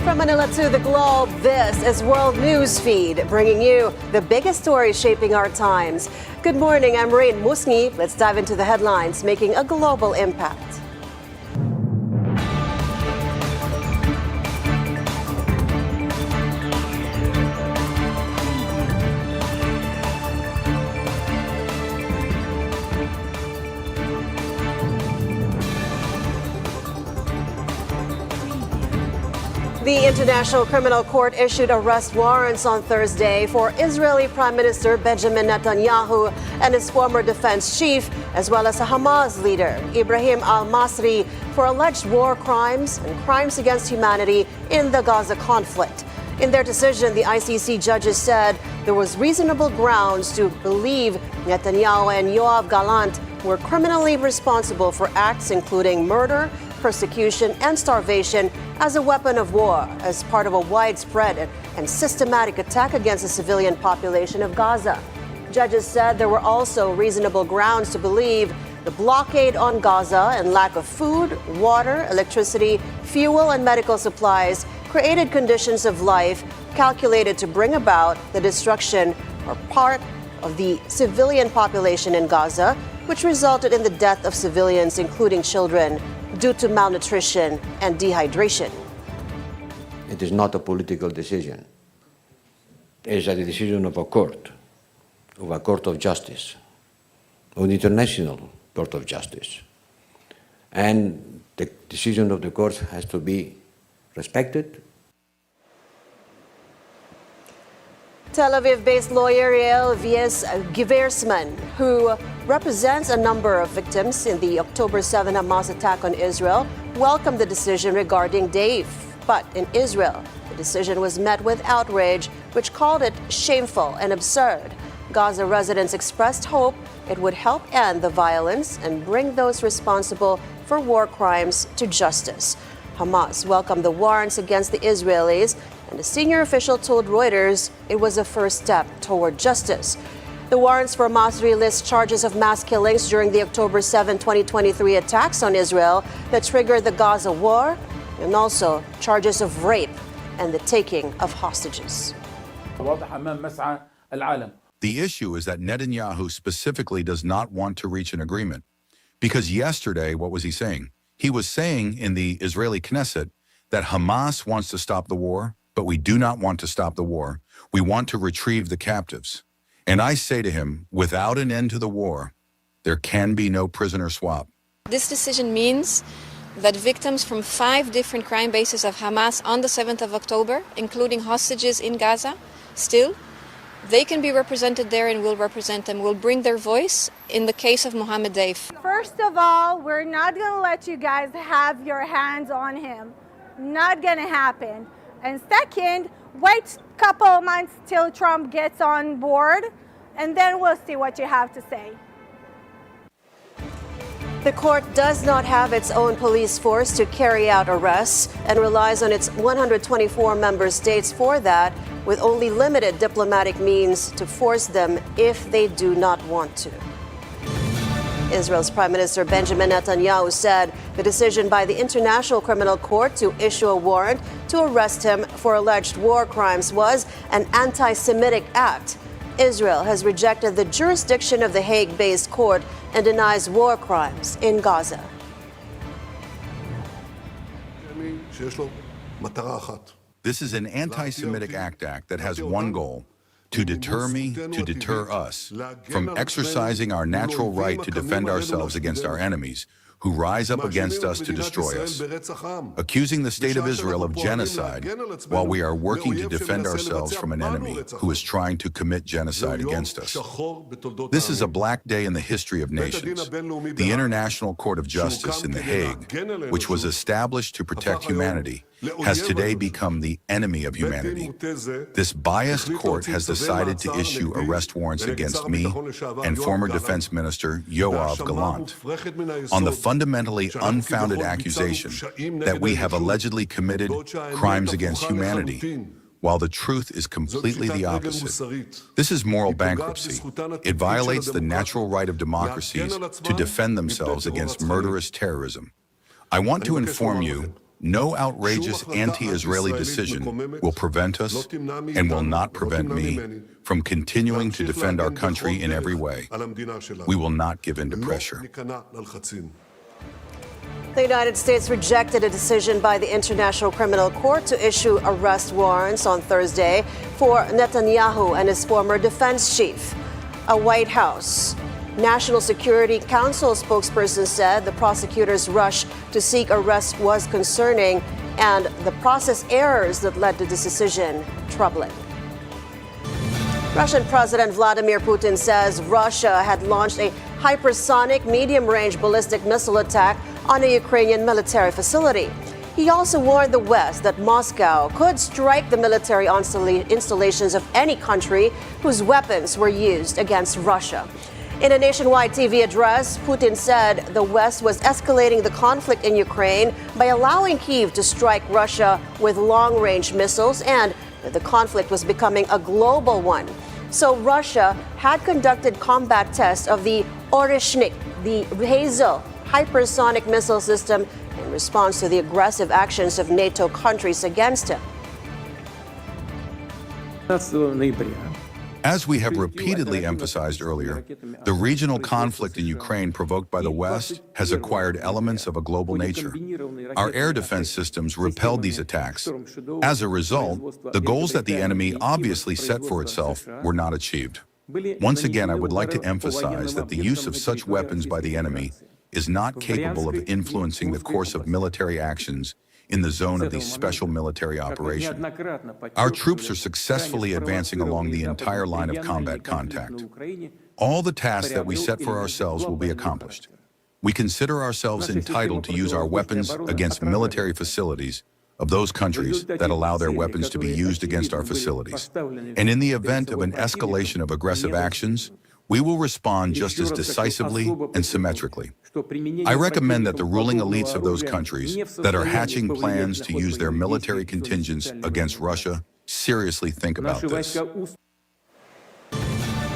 From Manila to the globe, this is World Newsfeed, bringing you the biggest stories shaping our times. Good morning, I'm Raine Musñgi. Let's dive into the headlines making a global impact. The International Criminal Court issued arrest warrants on Thursday for Israeli Prime Minister Benjamin Netanyahu and his former defense chief, as well as a Hamas leader, Ibrahim al-Masri, for alleged war crimes and crimes against humanity in the Gaza conflict. In their decision, the ICC judges said there was reasonable grounds to believe Netanyahu and Yoav Gallant were criminally responsible for acts including murder, persecution, and starvation as a weapon of war as part of a widespread and systematic attack against the civilian population of Gaza. Judges said there were also reasonable grounds to believe the blockade on Gaza and lack of food, water, electricity, fuel, and medical supplies created conditions of life calculated to bring about the destruction or part of the civilian population in Gaza, which resulted in the death of civilians, including children, due to malnutrition and dehydration. It is not a political decision. It is a decision of a court of justice, of the International Court of Justice. And the decision of the court has to be respected. Tel Aviv-based lawyer Yael Giversman, who represents a number of victims in the October 7 Hamas attack on Israel, welcomed the decision regarding Dave. But in Israel, the decision was met with outrage, which called it shameful and absurd. Gaza residents expressed hope it would help end the violence and bring those responsible for war crimes to justice. Hamas welcomed the warrants against the Israelis, and a senior official told Reuters it was a first step toward justice. The warrants for Masri list charges of mass killings during the October 7, 2023 attacks on Israel that triggered the Gaza war, and also charges of rape and the taking of hostages. The issue is that Netanyahu specifically does not want to reach an agreement. Because yesterday, what was he saying? He was saying in the Israeli Knesset that Hamas wants to stop the war, but we do not want to stop the war. We want to retrieve the captives. And I say to him, without an end to the war, there can be no prisoner swap. This decision means that victims from 5 different crime bases of Hamas on the 7th of October, including hostages in Gaza, still, they can be represented there and we'll represent them. We'll bring their voice in the case of Mohammed Deif. First of all, we're not going to let you guys have your hands on him. Not going to happen. And second, wait a couple of months till Trump gets on board, and then we'll see what you have to say. The court does not have its own police force to carry out arrests and relies on its 124 member states for that, with only limited diplomatic means to force them if they do not want to. Israel's Prime Minister Benjamin Netanyahu said the decision by the International Criminal Court to issue a warrant to arrest him for alleged war crimes was an anti-Semitic act. Israel has rejected the jurisdiction of the Hague-based court and denies war crimes in Gaza. This is an anti-Semitic act that has one goal: to deter me, to deter us from exercising our natural right to defend ourselves against our enemies who rise up against us to destroy us, accusing the state of Israel of genocide while we are working to defend ourselves from an enemy who is trying to commit genocide against us. This is a black day in the history of nations. The International Court of Justice in The Hague, which was established to protect humanity, has today become the enemy of humanity. This biased court has decided to issue arrest warrants against me and former Defense Minister Yoav Gallant on the fundamentally unfounded accusation that we have allegedly committed crimes against humanity, while the truth is completely the opposite. This is moral bankruptcy. It violates the natural right of democracies to defend themselves against murderous terrorism. I want to inform you No outrageous anti-Israeli decision will prevent us and will not prevent me from continuing to defend our country in every way. We will not give in to pressure. The United States rejected a decision by the International Criminal Court to issue arrest warrants on Thursday for Netanyahu and his former defense chief. A White House National Security Council spokesperson said the prosecutors' rush to seek arrest was concerning and the process errors that led to this decision troubling. Russian President Vladimir Putin says Russia had launched a hypersonic medium-range ballistic missile attack on a Ukrainian military facility. He also warned the West that Moscow could strike the military installations of any country whose weapons were used against Russia. In a nationwide TV address, Putin said the West was escalating the conflict in Ukraine by allowing Kyiv to strike Russia with long-range missiles and that the conflict was becoming a global one. So Russia had conducted combat tests of the Oreshnik, the Hazel hypersonic missile system in response to the aggressive actions of NATO countries against him. As we have repeatedly emphasized earlier, the regional conflict in Ukraine provoked by the West has acquired elements of a global nature. Our air defense systems repelled these attacks. As a result, the goals that the enemy obviously set for itself were not achieved. Once again, I would like to emphasize that the use of such weapons by the enemy is not capable of influencing the course of military actions in the zone of these special military operations. Our troops are successfully advancing along the entire line of combat contact. All the tasks that we set for ourselves will be accomplished. We consider ourselves entitled to use our weapons against military facilities of those countries that allow their weapons to be used against our facilities. And in the event of an escalation of aggressive actions, we will respond just as decisively and symmetrically. I recommend that the ruling elites of those countries that are hatching plans to use their military contingents against Russia seriously think about this.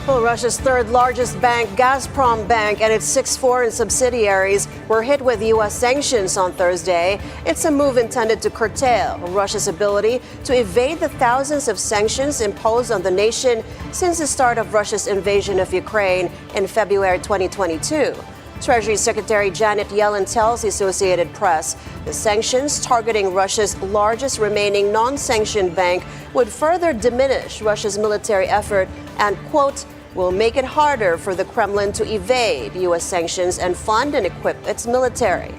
Well, Russia's third largest bank, Gazprom Bank, and its 6 foreign subsidiaries were hit with U.S. sanctions on Thursday. It's a move intended to curtail Russia's ability to evade the thousands of sanctions imposed on the nation since the start of Russia's invasion of Ukraine in February 2022. Treasury Secretary Janet Yellen tells the Associated Press the sanctions targeting Russia's largest remaining non-sanctioned bank would further diminish Russia's military effort and, quote, will make it harder for the Kremlin to evade U.S. sanctions and fund and equip its military.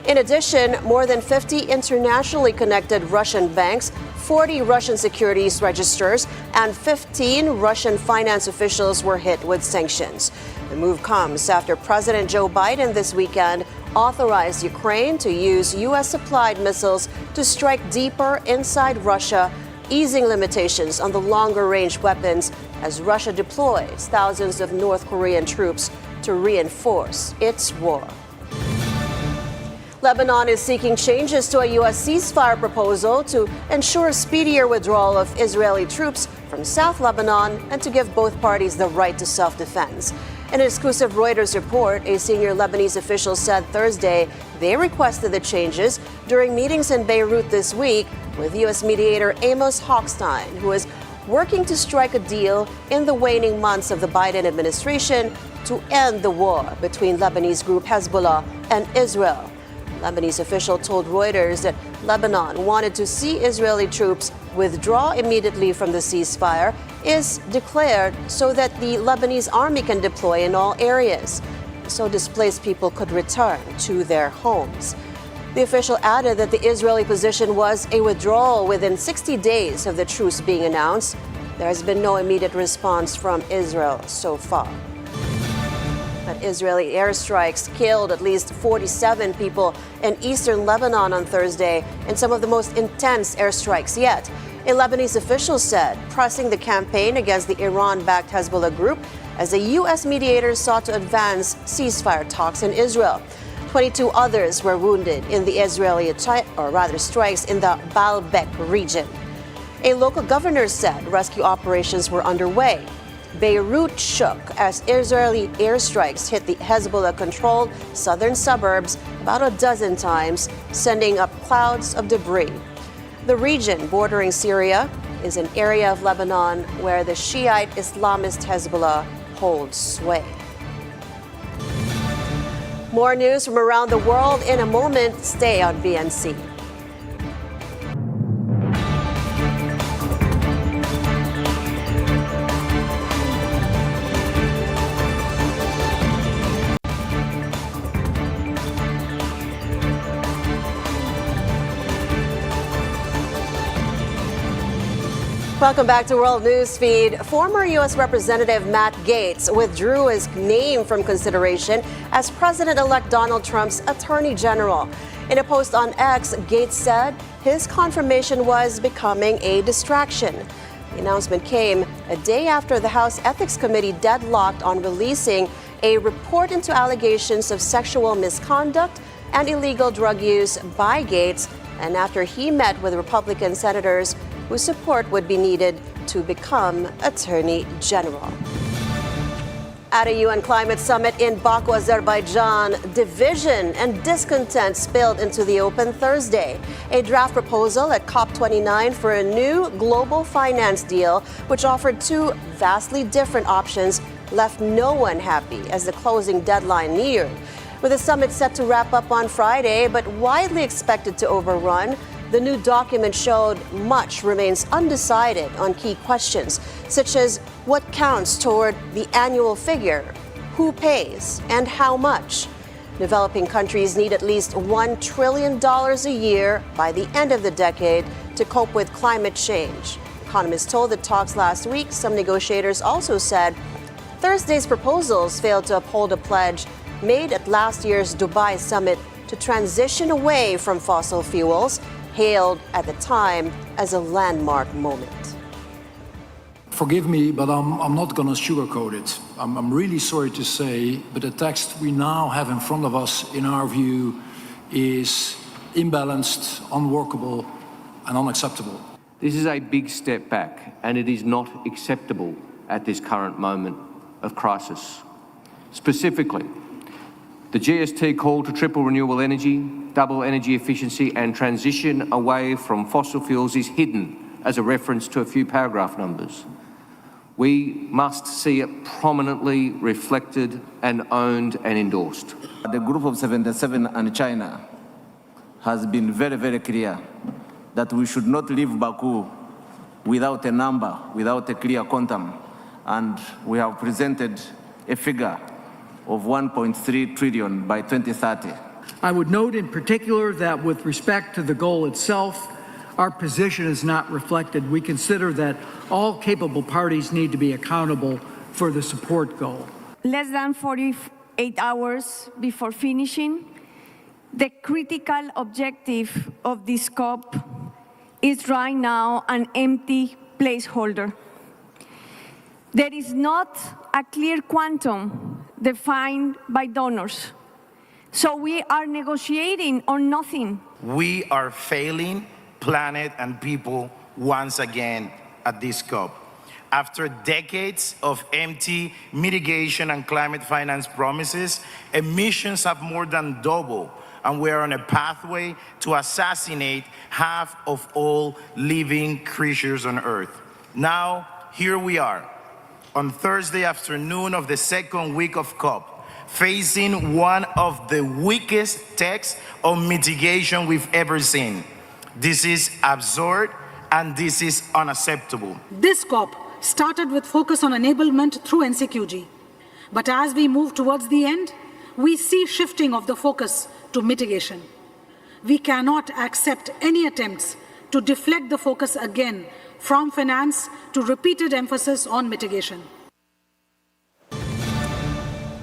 In addition, more than 50 internationally connected Russian banks, 40 Russian securities registers, and 15 Russian finance officials were hit with sanctions. The move comes after President Joe Biden this weekend authorized Ukraine to use U.S.-supplied missiles to strike deeper inside Russia, easing limitations on the longer-range weapons as Russia deploys thousands of North Korean troops to reinforce its war. Lebanon is seeking changes to a U.S. ceasefire proposal to ensure speedier withdrawal of Israeli troops from South Lebanon and to give both parties the right to self-defense. In an exclusive Reuters report, a senior Lebanese official said Thursday they requested the changes during meetings in Beirut this week with U.S. mediator Amos Hochstein, who is working to strike a deal in the waning months of the Biden administration to end the war between Lebanese group Hezbollah and Israel. Lebanese official told Reuters that Lebanon wanted to see Israeli troops withdraw immediately from the ceasefire is declared so that the Lebanese army can deploy in all areas, so displaced people could return to their homes. The official added that the Israeli position was a withdrawal within 60 days of the truce being announced. There has been no immediate response from Israel so far. But Israeli airstrikes killed at least 47 people in eastern Lebanon on Thursday in some of the most intense airstrikes yet. A Lebanese official said, pressing the campaign against the Iran-backed Hezbollah group as the U.S. mediators sought to advance ceasefire talks in Israel. 22 others were wounded in the Israeli strikes in the Baalbek region. A local governor said rescue operations were underway. Beirut shook as Israeli airstrikes hit the Hezbollah-controlled southern suburbs about a dozen times, sending up clouds of debris. The region bordering Syria is an area of Lebanon where the Shiite Islamist Hezbollah holds sway. More news from around the world in a moment. Stay on BNC. Welcome back to World Newsfeed. Former U.S. Representative Matt Gaetz withdrew his name from consideration as President-elect Donald Trump's Attorney General. In a post on X, Gaetz said his confirmation was becoming a distraction. The announcement came a day after the House Ethics Committee deadlocked on releasing a report into allegations of sexual misconduct and illegal drug use by Gaetz, and after he met with Republican senators whose support would be needed to become Attorney General. At a UN climate summit in Baku, Azerbaijan, division and discontent spilled into the open Thursday. A draft proposal at COP29 for a new global finance deal, which offered two vastly different options, left no one happy as the closing deadline neared. With the summit set to wrap up on Friday, but widely expected to overrun, the new document showed much remains undecided on key questions, such as what counts toward the annual figure, who pays, and how much. Developing countries need at least $1 trillion a year by the end of the decade to cope with climate change. Economists told the talks last week. Some negotiators also said Thursday's proposals failed to uphold a pledge made at last year's Dubai summit to transition away from fossil fuels, hailed at the time as a landmark moment. Forgive me, but I'm not going to sugarcoat it. I'm really sorry to say, but the text we now have in front of us, in our view, is imbalanced, unworkable, and unacceptable. This is a big step back, and it is not acceptable at this current moment of crisis. Specifically, the GST call to triple renewable energy, double energy efficiency and transition away from fossil fuels is hidden as a reference to a few paragraph numbers. We must see it prominently reflected and owned and endorsed. The Group of 77 and China has been very, very clear that we should not leave Baku without a number, without a clear quantum. And we have presented a figure of 1.3 trillion by 2030. I would note in particular that with respect to the goal itself, our position is not reflected. We consider that all capable parties need to be accountable for the support goal. Less than 48 hours before finishing, the critical objective of this COP is right now an empty placeholder. There is not a clear quantum defined by donors. So we are negotiating on nothing. We are failing planet and people once again at this COP. After decades of empty mitigation and climate finance promises, emissions have more than doubled, and we are on a pathway to assassinate half of all living creatures on Earth. Now, here we are, on Thursday afternoon of the second week of COP, facing one of the weakest texts on mitigation we've ever seen. This is absurd and this is unacceptable. This COP started with focus on enablement through NCQG. But as we move towards the end, we see shifting of the focus to mitigation. We cannot accept any attempts to deflect the focus again from finance to repeated emphasis on mitigation.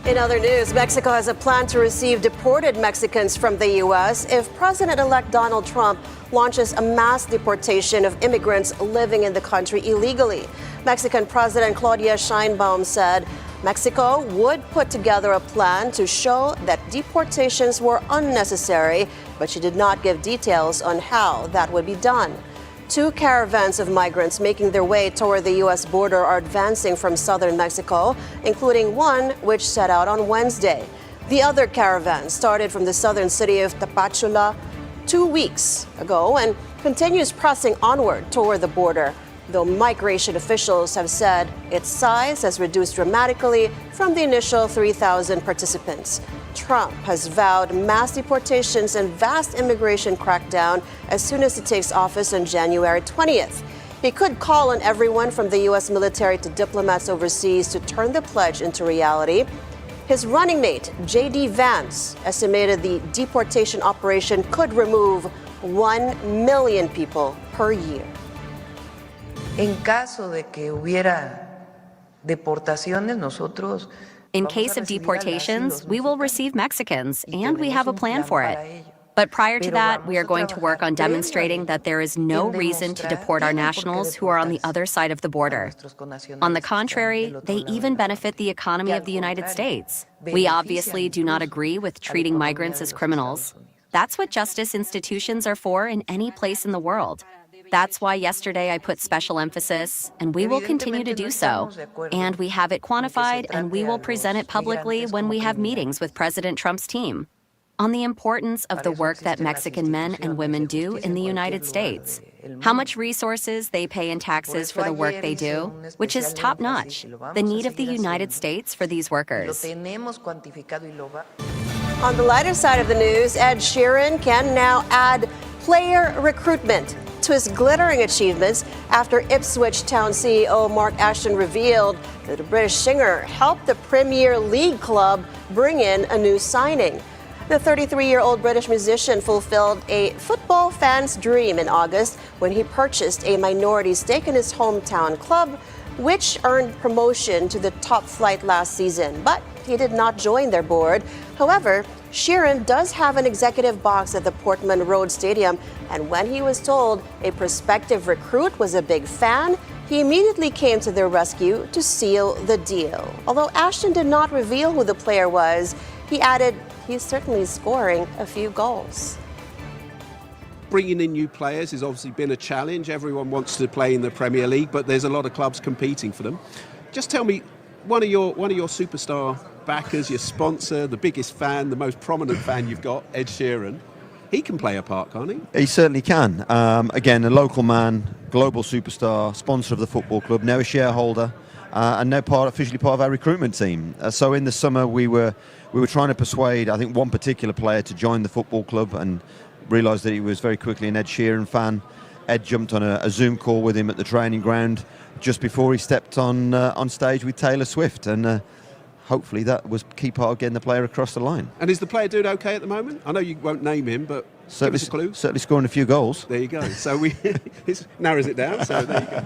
In other news, Mexico has a plan to receive deported Mexicans from the U.S. if President-elect Donald Trump launches a mass deportation of immigrants living in the country illegally. Mexican President Claudia Sheinbaum said Mexico would put together a plan to show that deportations were unnecessary, but she did not give details on how that would be done. 2 caravans of migrants making their way toward the U.S. border are advancing from southern Mexico, including one which set out on Wednesday. The other caravan started from the southern city of Tapachula 2 weeks ago and continues pressing onward toward the border, though migration officials have said its size has reduced dramatically from the initial 3,000 participants. Trump has vowed mass deportations and vast immigration crackdown as soon as he takes office on January 20th. He could call on everyone from the U.S. military to diplomats overseas to turn the pledge into reality. His running mate, J.D. Vance, estimated the deportation operation could remove 1 million people per year. En caso de que hubiera deportaciones, nosotros In case of deportations, we will receive Mexicans, and we have a plan for it. But prior to that, we are going to work on demonstrating that there is no reason to deport our nationals who are on the other side of the border. On the contrary, they even benefit the economy of the United States. We obviously do not agree with treating migrants as criminals. That's what justice institutions are for in any place in the world. That's why yesterday I put special emphasis, and we will continue to do so. And we have it quantified, and we will present it publicly when we have meetings with President Trump's team on the importance of the work that Mexican men and women do in the United States, how much resources they pay in taxes for the work they do, which is top-notch, the need of the United States for these workers. On the lighter side of the news, Ed Sheeran can now add player recruitment to his glittering achievements after Ipswich Town CEO Mark Ashton revealed that the British singer helped the Premier League club bring in a new signing. The 33-year-old British musician fulfilled a football fan's dream in August when he purchased a minority stake in his hometown club, which earned promotion to the top flight last season. But he did not join their board. However, Sheeran does have an executive box at the Portman Road Stadium, and when he was told a prospective recruit was a big fan, he immediately came to their rescue to seal the deal. Although Ashton did not reveal who the player was, he added he's certainly scoring a few goals. Bringing in new players has obviously been a challenge. Everyone wants to play in the Premier League, but there's a lot of clubs competing for them. Just tell me, one of your superstar backers, your sponsor, the biggest fan, the most prominent fan you've got, Ed Sheeran, he can play a part, can't he? He certainly can. Again, a local man, global superstar, sponsor of the football club, now a shareholder, and now officially part of our recruitment team. So in the summer, we were trying to persuade, I think, one particular player to join the football club, and realised that he was very quickly an Ed Sheeran fan. Ed jumped on a Zoom call with him at the training ground just before he stepped on stage with Taylor Swift, and hopefully that was key part of getting the player across the line. And is the player doing okay at the moment? I know you won't name him, but give us a clue. Certainly scoring a few goals. There you go. So it narrows it down, so there you go.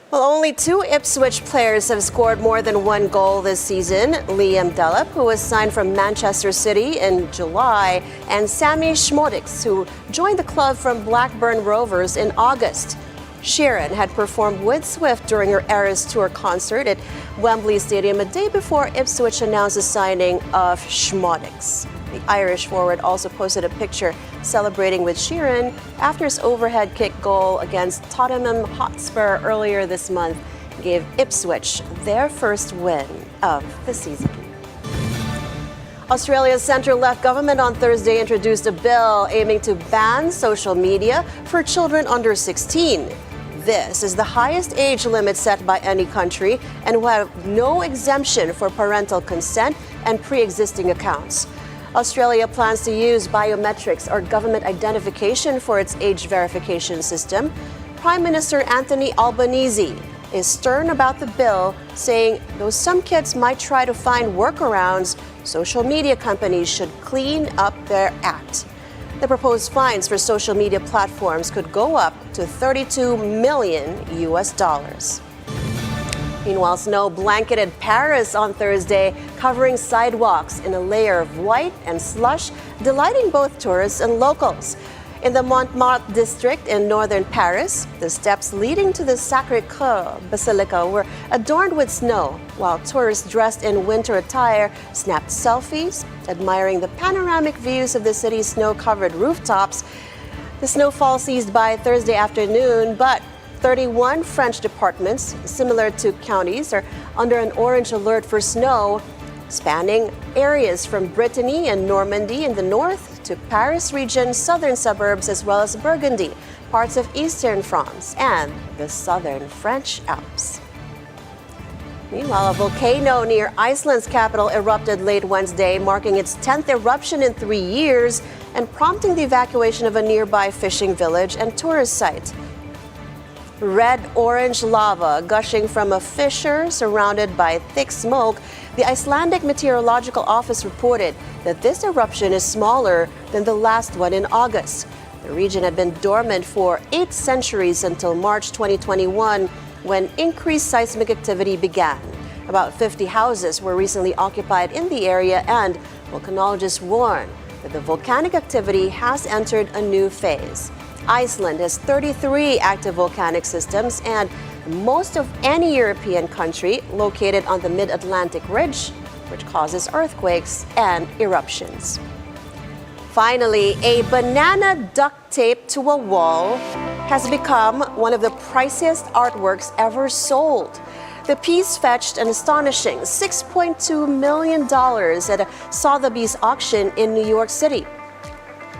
Well, only 2 Ipswich players have scored more than 1 goal this season. Liam Delap, who was signed from Manchester City in July, and Sammy Schmodix, who joined the club from Blackburn Rovers in August. Sheeran had performed with Swift during her Eras Tour concert at Wembley Stadium a day before Ipswich announced the signing of Schmodix. The Irish forward also posted a picture celebrating with Sheeran after his overhead kick goal against Tottenham Hotspur earlier this month gave Ipswich their first win of the season. Australia's centre-left government on Thursday introduced a bill aiming to ban social media for children under 16. This is the highest age limit set by any country and will have no exemption for parental consent and pre-existing accounts. Australia plans to use biometrics or government identification for its age verification system. Prime Minister Anthony Albanese is stern about the bill, saying though some kids might try to find workarounds, social media companies should clean up their act. The proposed fines for social media platforms could go up to $32 million. Meanwhile, snow blanketed Paris on Thursday, covering sidewalks in a layer of white and slush, delighting both tourists and locals. In the Montmartre district in northern Paris, the steps leading to the Sacré-Cœur Basilica were adorned with snow, while tourists dressed in winter attire snapped selfies, admiring the panoramic views of the city's snow-covered rooftops. The snowfall ceased by Thursday afternoon, but 31 French departments, similar to counties, are under an orange alert for snow, spanning areas from Brittany and Normandy in the north to Paris region, southern suburbs, as well as Burgundy, parts of eastern France, and the southern French Alps. Meanwhile, a volcano near Iceland's capital erupted late Wednesday, marking its 10th eruption in 3 years and prompting the evacuation of a nearby fishing village and tourist site. Red-orange lava gushing from a fissure surrounded by thick smoke, the Icelandic Meteorological Office reported that this eruption is smaller than the last one in August. The region had been dormant for 8 centuries until March 2021, when increased seismic activity began. About 50 houses were recently occupied in the area, and volcanologists warn that the volcanic activity has entered a new phase. Iceland has 33 active volcanic systems and most of any European country located on the mid-Atlantic ridge, which causes earthquakes and eruptions. Finally, a banana duct taped to a wall has become one of the priciest artworks ever sold. The piece fetched an astonishing $6.2 million at a Sotheby's auction in New York City.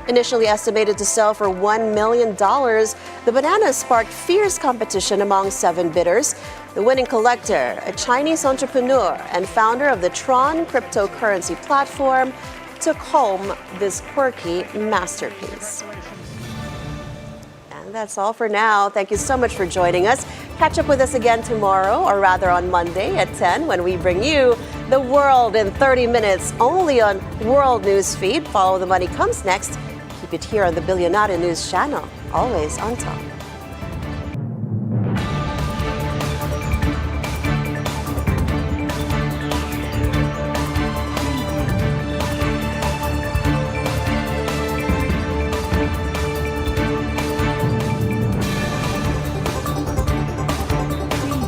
Initially estimated to sell for $1 million, the banana sparked fierce competition among 7 bidders. The winning collector, a Chinese entrepreneur and founder of the Tron cryptocurrency platform, took home this quirky masterpiece. And that's all for now. Thank you so much for joining us. Catch up with us again tomorrow, or rather on Monday at 10, when we bring you The World in 30 minutes, only on World Newsfeed. Follow the Money comes next. Keep it here on the Bilyonaryo News channel, always on top.